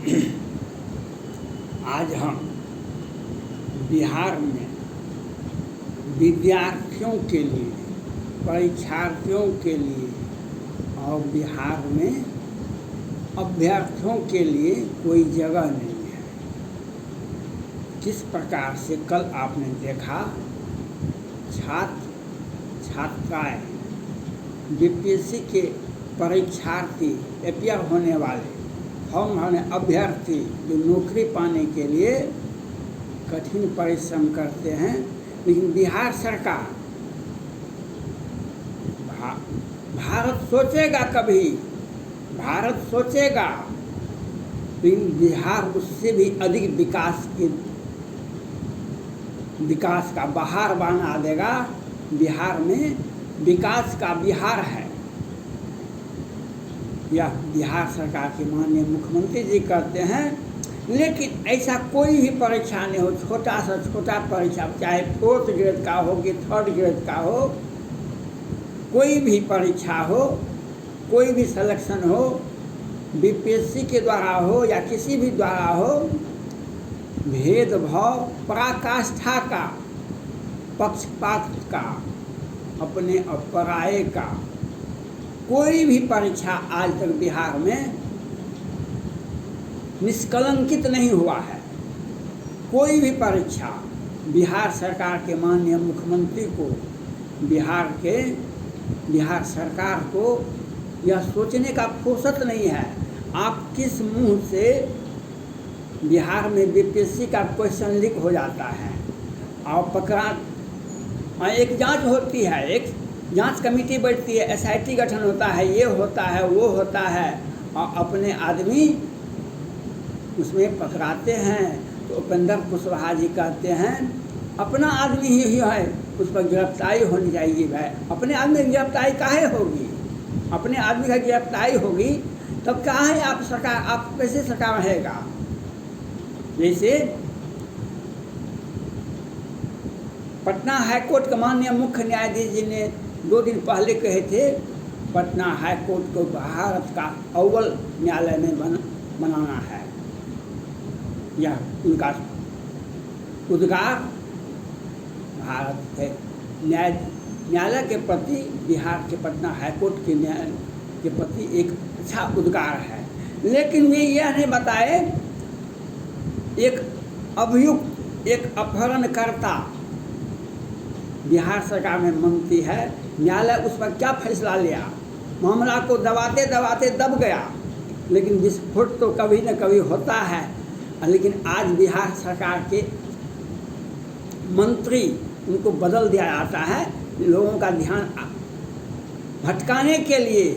आज हम बिहार में विद्यार्थियों के लिए, परीक्षार्थियों के लिए और बिहार में अभ्यर्थियों के लिए कोई जगह नहीं है। किस प्रकार से कल आपने देखा, छात्राएँ बीपीएससी के परीक्षार्थी, अपियर होने वाले, फॉर्म भरने अभ्यर्थी जो नौकरी पाने के लिए कठिन परिश्रम करते हैं, लेकिन बिहार सरकार, भारत सोचेगा कभी, भारत सोचेगा, लेकिन बिहार उससे भी अधिक विकास का बहार बना देगा। बिहार में विकास का बिहार है। यह बिहार सरकार के माननीय मुख्यमंत्री जी कहते हैं, लेकिन ऐसा कोई भी परीक्षा नहीं हो, छोटा सा छोटा परीक्षा, चाहे 4th ग्रेड का हो कि 3rd ग्रेड का हो, कोई भी परीक्षा हो, कोई भी सिलेक्शन हो, बीपीएससी के द्वारा हो या किसी भी द्वारा हो, भेदभाव, पराकाष्ठा का, पक्षपात का, अपने और पराये का, कोई भी परीक्षा आज तक बिहार में निष्कलंकित नहीं हुआ है। कोई भी परीक्षा बिहार सरकार के माननीय मुख्यमंत्री को, बिहार सरकार को यह सोचने का फुर्सत नहीं है। आप किस मुंह से बिहार में बीपीएससी का क्वेश्चन लीक हो जाता है और पकड़ा, एक जांच होती है, एक जांच कमेटी बैठती है, एसआईटी गठन होता है, ये होता है, वो होता है, और अपने आदमी उसमें पकड़ाते हैं। तो उपेंद्र कुशवाहा जी कहते हैं, अपना आदमी ही है, उस पर गिरफ्तारी होनी चाहिए। भाई अपने आदमी की गिरफ्तारी काहे होगी? अपने आदमी का गिरफ्तारी होगी तब काहे आप सरकार, आप कैसे सरकार रहेगा? जैसे पटना हाईकोर्ट के माननीय मुख्य न्यायाधीश जी ने 2 दिन पहले कहे थे, पटना हाईकोर्ट को भारत का अव्वल न्यायालय में बनाना है। यह उनका उद्गार भारत के न्यायालय के प्रति, बिहार के पटना हाईकोर्ट के न्याय के प्रति एक अच्छा उद्गार है। लेकिन वे यह नहीं बताए, एक अभियुक्त, एक अपहरणकर्ता बिहार सरकार में मंत्री है, न्यायालय उस पर क्या फैसला लिया? मामला को दबाते दबाते दब गया, लेकिन विस्फोट तो कभी न कभी होता है। लेकिन आज बिहार सरकार के मंत्री, उनको बदल दिया जाता है, लोगों का ध्यान भटकाने के लिए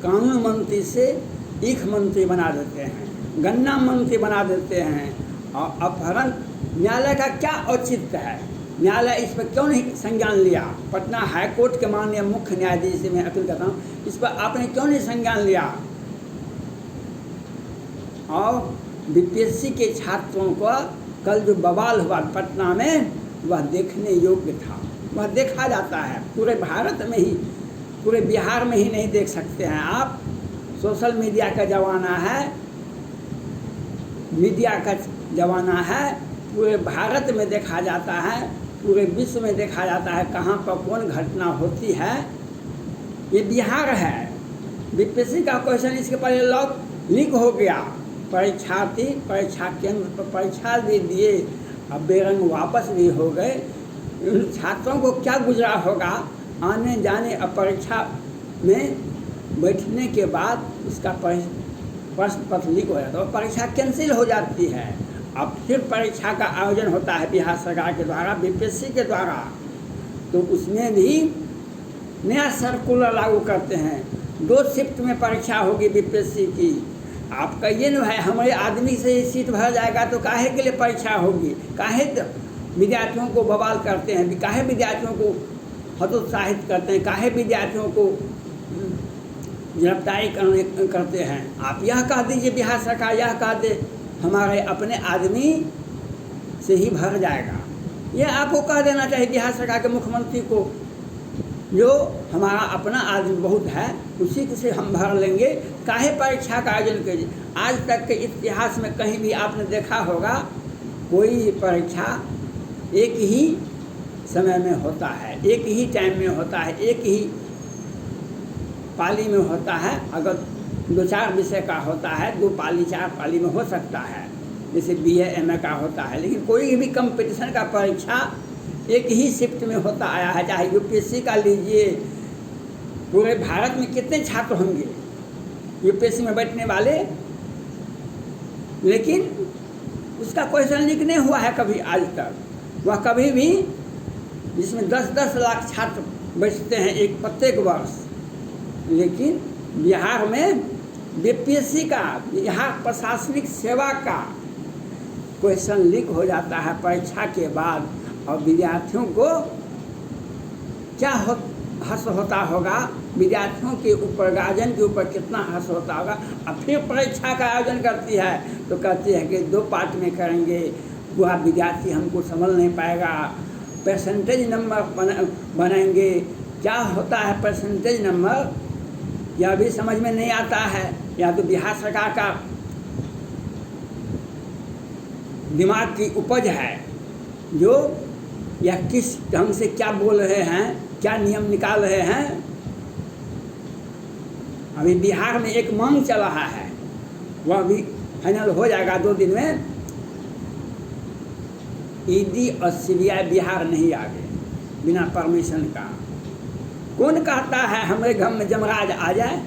कानून मंत्री से ईख मंत्री बना देते हैं, गन्ना मंत्री बना देते हैं। और अपहरण, न्यायालय का क्या औचित्य है? न्यायालय इस पर क्यों नहीं संज्ञान लिया? पटना हाईकोर्ट के माननीय मुख्य न्यायाधीश से मैं अपील करता हूँ, इस पर आपने क्यों नहीं संज्ञान लिया? और बीपीएससी के छात्रों का कल जो बवाल हुआ पटना में, वह देखने योग्य था। वह देखा जाता है पूरे भारत में ही, पूरे बिहार में ही नहीं देख सकते हैं आप। सोशल मीडिया का ज़माना है, मीडिया का ज़माना है, पूरे भारत में देखा जाता है, पूरे विश्व में देखा जाता है कहाँ पर कौन घटना होती है। ये बिहार है। बीपीएससी का क्वेश्चन इसके पहले लीक हो गया, परीक्षार्थी परीक्षा केंद्र पर परीक्षा भी दिए, अब बेरंग वापस भी हो गए। उन छात्रों को क्या गुजरा होगा आने जाने, अब परीक्षा में बैठने के बाद उसका प्रश्न पत्र लीक हो जाता है, परीक्षा कैंसिल हो जाती है। अब फिर परीक्षा का आयोजन होता है बिहार सरकार के द्वारा, बीपीएससी के द्वारा, तो उसमें भी नया सर्कुलर लागू करते हैं। 2 शिफ्ट में परीक्षा होगी बीपीएससी की। आप कहिए न भाई, हमारे आदमी से ये सीट भर जाएगा तो काहे के लिए परीक्षा होगी? काहे विद्यार्थियों को बवाल करते हैं, काहे विद्यार्थियों को हतोत्साहित करते हैं, काहे विद्यार्थियों को गिरफ्तारी करते हैं? आप यह कह दीजिए, बिहार सरकार यह कह दे हमारे अपने आदमी से ही भर जाएगा। यह आपको कह देना चाहिए बिहार सरकार के मुख्यमंत्री को। जो हमारा अपना आदमी बहुत है उसी से हम भर लेंगे, काहे परीक्षा का आयोजन कीजिए। आज तक के इतिहास में कहीं भी आपने देखा होगा कोई परीक्षा एक ही समय में होता है, एक ही टाइम में होता है, एक ही पाली में होता है। अगर 2-4 विषय का होता है 2 पाली 4 पाली में हो सकता है, जैसे BA MA का होता है, लेकिन कोई भी कंपटीशन का परीक्षा एक ही शिफ्ट में होता आया है। चाहे UPSC का लीजिए, पूरे भारत में कितने छात्र होंगे UPSC में बैठने वाले, लेकिन उसका क्वेश्चन लीक नहीं हुआ है कभी आज तक। वह कभी भी, जिसमें 10-10 लाख छात्र बैठते हैं प्रत्येक वर्ष, लेकिन बिहार में BPSC का, बिहार प्रशासनिक सेवा का क्वेश्चन लीक हो जाता है परीक्षा के बाद, और विद्यार्थियों को क्या हर्ष होता होगा, विद्यार्थियों के ऊपर, गार्जियन के ऊपर कितना हर्ष होता होगा। अब फिर परीक्षा का आयोजन करती है तो कहती है कि 2 पार्ट में करेंगे, वह विद्यार्थी हमको समझ नहीं पाएगा, परसेंटेज नंबर बनाएंगे। क्या होता है परसेंटेज नंबर, यह भी समझ में नहीं आता है। या तो बिहार सरकार का दिमाग की उपज है, जो यह किस ढंग से क्या बोल रहे हैं, क्या नियम निकाल रहे हैं। अभी बिहार में एक मांग चल रहा है, वह भी फाइनल हो जाएगा 2 दिन में। ED और CBI बिहार नहीं आ गए बिना परमिशन का। कौन कहता है हमारे घर में जमराज आ जाए,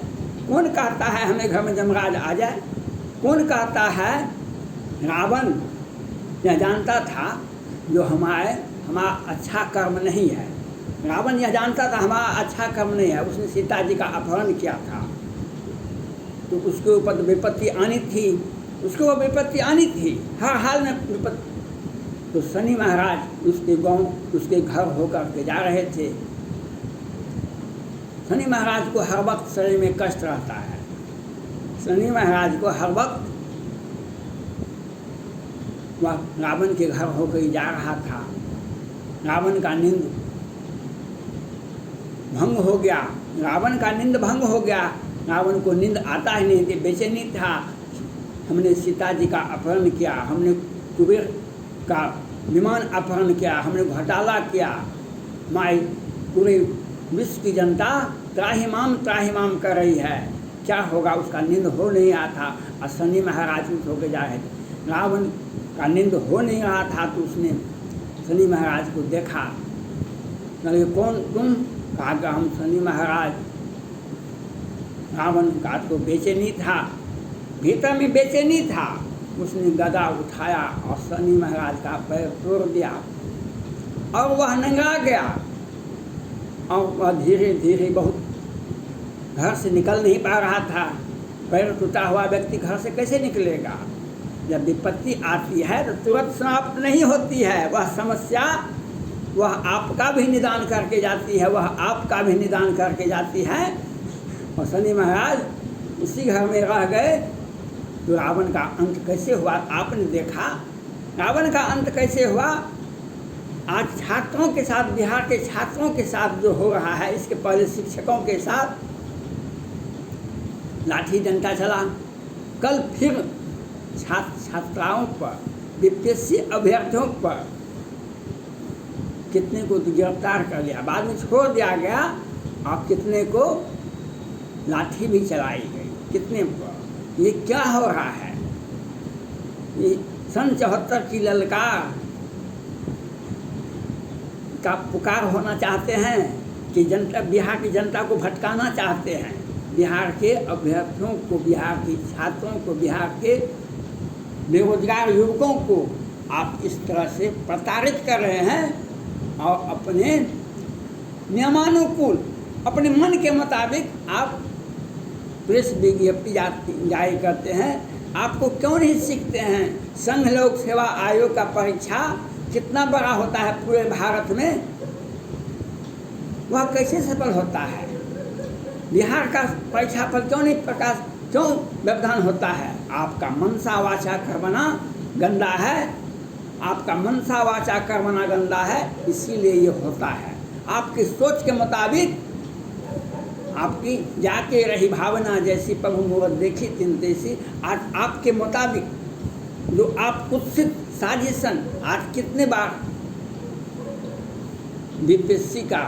कौन कहता है हमारे घर में जमराज आ जाए, कौन कहता है। रावण यह जानता था जो हमारा अच्छा कर्म नहीं है, रावण यह जानता था हमारा अच्छा कर्म नहीं है, उसने सीता जी का अपहरण किया था, तो उसके ऊपर विपत्ति आनी थी, उसके ऊपर विपत्ति आनी थी, हर हाल में विपत्ति। तो शनि महाराज उसके गांव, उसके घर होकर के जा रहे थे। शनि महाराज को हर वक्त शरीर में कष्ट रहता है, शनि महाराज को हर वक्त, वह रावण के घर होकर जा रहा था। रावण का नींद भंग हो गया, रावण का नींद भंग हो गया। रावण को नींद आता ही नहीं थी, बेचैनी था। हमने सीता जी का अपहरण किया, हमने कुबेर का विमान अपहरण किया, हमने घोटाला किया, माई पूरे विश्व की जनता त्राहिमाम कर रही है, क्या होगा। उसका नींद हो नहीं रहा था और शनि महाराज उठ होकर जा रहे थे। रावण का नींद हो नहीं रहा था तो उसने शनि महाराज को देखा, कहे कौन तुम, कहा कि हम शनि महाराज। रावण का तो बेचैनी था, भीतर में बेचैनी था, उसने गदा उठाया और शनि महाराज का पैर तोड़ दिया और वह नंगा गया। और वह धीरे धीरे बहुत घर से निकल नहीं पा रहा था। पैर टूटा हुआ व्यक्ति घर से कैसे निकलेगा। जब विपत्ति आती है तो तुरंत समाप्त नहीं होती है वह समस्या, वह आपका भी निदान करके जाती है, वह आपका भी निदान करके जाती है। और शनि महाराज उसी घर में रह गए तो रावण का अंत कैसे हुआ आपने देखा। रावण का अंत कैसे हुआ। आज छात्रों के साथ, बिहार के छात्रों के साथ जो हो रहा है, इसके पहले शिक्षकों के साथ लाठी डंडा चला। कल फिर छात्राओं पर, BPSC अभ्यर्थियों पर कितने को तो गिरफ्तार कर लिया, बाद में छोड़ दिया गया, और कितने को लाठी भी चलाई गई, कितने पर। ये क्या हो रहा है। ये सन 74 की ललकार का पुकार होना चाहते हैं कि जनता, बिहार की जनता को भटकाना चाहते हैं, बिहार के अभ्यर्थियों को, बिहार के छात्रों को, बिहार के बेरोजगार युवकों को आप इस तरह से प्रताड़ित कर रहे हैं और अपने नियमानुकूल, अपने मन के मुताबिक आप प्रेस विज्ञप्ति जारी करते हैं। आपको क्यों नहीं सीखते हैं। संघ लोक सेवा आयोग का परीक्षा कितना बड़ा होता है पूरे भारत में, वह कैसे सफल होता है। बिहार का परीक्षा पर क्यों नहीं प्रकाश, क्यों व्यवधान होता है। आपका मनसा वाचा कर्मणा गंदा है, आपका मनसा वाचा कर्मणा गंदा है, इसीलिए ये होता है। आपकी सोच के मुताबिक आपकी जाके रही भावना जैसी प्रभु मूरत देखी तिन तैसी। आज आपके मुताबिक जो आप कुत्सित साजिशन आज कितने बार बीपीएससी का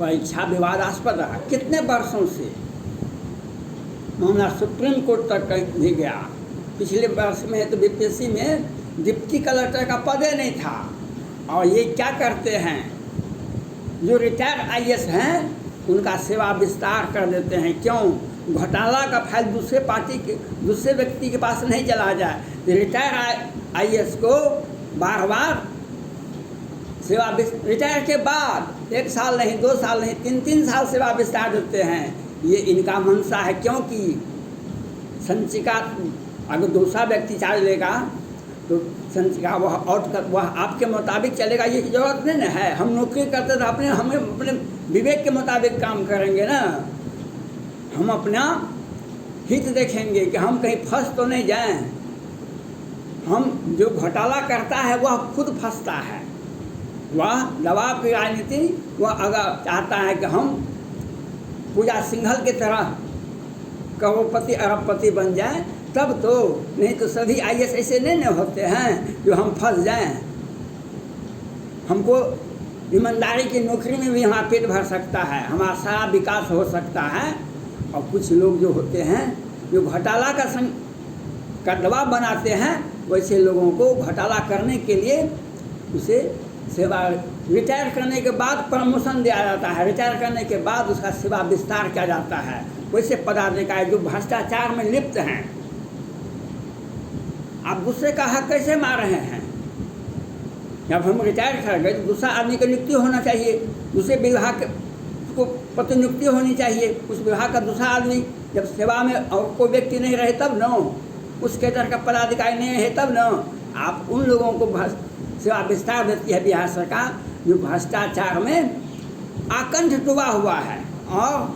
परीक्षा विवादास्पद रहा, कितने वर्षों से मामला सुप्रीम कोर्ट तक भी गया। पिछले वर्ष में तो बीपीएससी में डिप्टी कलेक्टर का पद ही नहीं था। और ये क्या करते हैं, जो रिटायर्ड आईएएस हैं उनका सेवा विस्तार कर देते हैं। क्यों? घोटाला का फाइल दूसरे पार्टी के दूसरे व्यक्ति के पास नहीं चला जाए। रिटायर्ड आईएएस को बार बार सेवा रिटायर के बाद 1 साल नहीं, 2 साल नहीं, 3-3 साल सेवा विस्तार देते हैं। ये इनका मंशा है। क्योंकि संचिका अगर दूसरा व्यक्ति चार्ज लेगा तो संचिका वह आपके मुताबिक चलेगा, ये जरूरत नहीं ना है। हम नौकरी करते तो हमें अपने विवेक के मुताबिक काम करेंगे ना। हम अपना हित देखेंगे कि हम कहीं फंस तो नहीं जाएं। हम जो घोटाला करता है वह खुद फंसता है। वह दबाव की राजनीति, वह अगर चाहता है कि हम पूजा सिंघल की तरह करोड़पति अरबपति बन जाए तब तो, नहीं तो सभी आईएएस ऐसे नहीं न होते हैं जो हम फंस जाएं। हमको ईमानदारी की नौकरी में भी हमारा पेट भर सकता है, हमारा सारा विकास हो सकता है। और कुछ लोग जो होते हैं जो घोटाला का दबाव बनाते हैं, वैसे लोगों को घोटाला करने के लिए उसे सेवा रिटायर करने के बाद प्रमोशन दिया जाता है। रिटायर करने के बाद उसका सेवा विस्तार किया जाता है। वैसे पदाधिकारी जो भ्रष्टाचार में लिप्त हैं, आप दूसरे का हक कैसे मार रहे हैं? जब हम रिटायर कर गए तो दूसरा आदमी की नियुक्ति होना चाहिए, दूसरे विभाग को प्रतिनियुक्ति होनी चाहिए। उस विभाग का दूसरा आदमी जब सेवा में और कोई व्यक्ति नहीं रहे तब न, उस केडर का पदाधिकारी नहीं है तब न। आप उन लोगों को सेवा विस्तार देती है बिहार सरकार जो भ्रष्टाचार में आकंठ डूबा हुआ है, और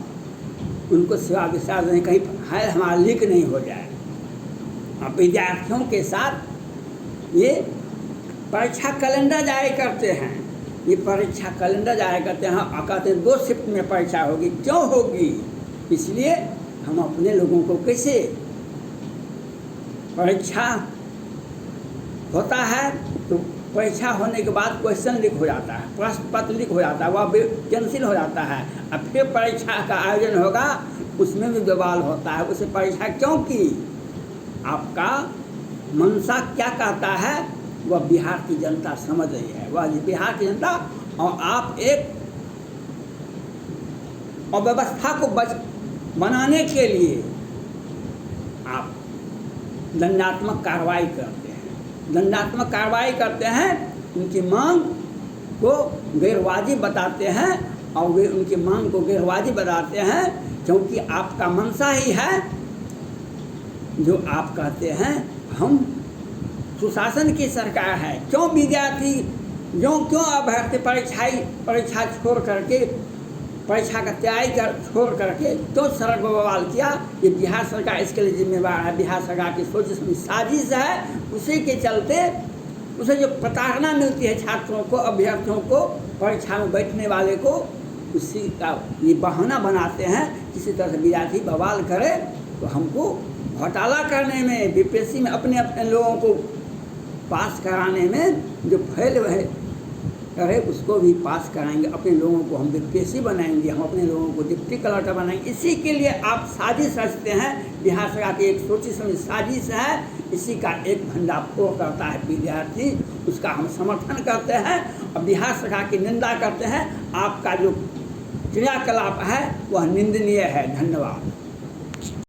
उनको सेवा विस्तार देने कहीं है हमारा लीक नहीं हो जाए। अब विद्यार्थियों के साथ ये परीक्षा कैलेंडर जारी करते हैं। ये परीक्षा कैलेंडर जारी करते हैं और कहते हैं 2 शिफ्ट में परीक्षा होगी। क्यों होगी? इसलिए हम अपने लोगों को कैसे परीक्षा होता है तो परीक्षा होने के बाद क्वेश्चन लीक हो जाता है, प्रश्न पत्र लीक हो जाता है, वह कैंसिल हो जाता है। अब फिर परीक्षा का आयोजन होगा, उसमें भी बवाल होता है। उसे परीक्षा क्यों की? आपका मंशा क्या कहता है वह बिहार की जनता समझ रही है। वह बिहार की जनता, और आप एक अव्यवस्था को बनाने के लिए आप दंडात्मक कार्रवाई करते हैं। दंडात्मक कार्रवाई करते हैं, उनकी मांग को गैरवाजिब बताते हैं, और वे उनकी मांग को गैरवाजिब बताते हैं क्योंकि आपका मंशा ही है जो आप कहते हैं हम सुशासन की सरकार है। क्यों विद्यार्थी क्यों अभ्यर्थी परीक्षा छोड़ करके, परीक्षा का तैयारी छोड़ करके क्यों सड़क पर बवाल किया? ये बिहार सरकार इसके लिए जिम्मेवार है। बिहार सरकार की सोच इसमें साजिश है। उसी के चलते उसे जो प्रताड़ना मिलती है छात्रों को, अभ्यर्थियों को, परीक्षा में बैठने वाले को, उसी का ये बहाना बनाते हैं। किसी तरह से विद्यार्थी बवाल करे तो हमको घोटाला करने में, बीपीएससी में अपने लोगों को पास कराने में जो फैल है करे उसको भी पास कराएंगे। अपने लोगों को हम बीपीएससी बनाएंगे, हम अपने लोगों को डिप्टी कलेक्टर बनाएंगे। इसी के लिए आप साजिश रचते हैं। बिहार सरकार की एक सोची समझी साजिश है। इसी का एक भंडाफोड़ करता है विद्यार्थी, उसका हम समर्थन करते हैं और बिहार सरकार की निंदा करते हैं। आपका जो क्रियाकलाप है वह निंदनीय है। धन्यवाद।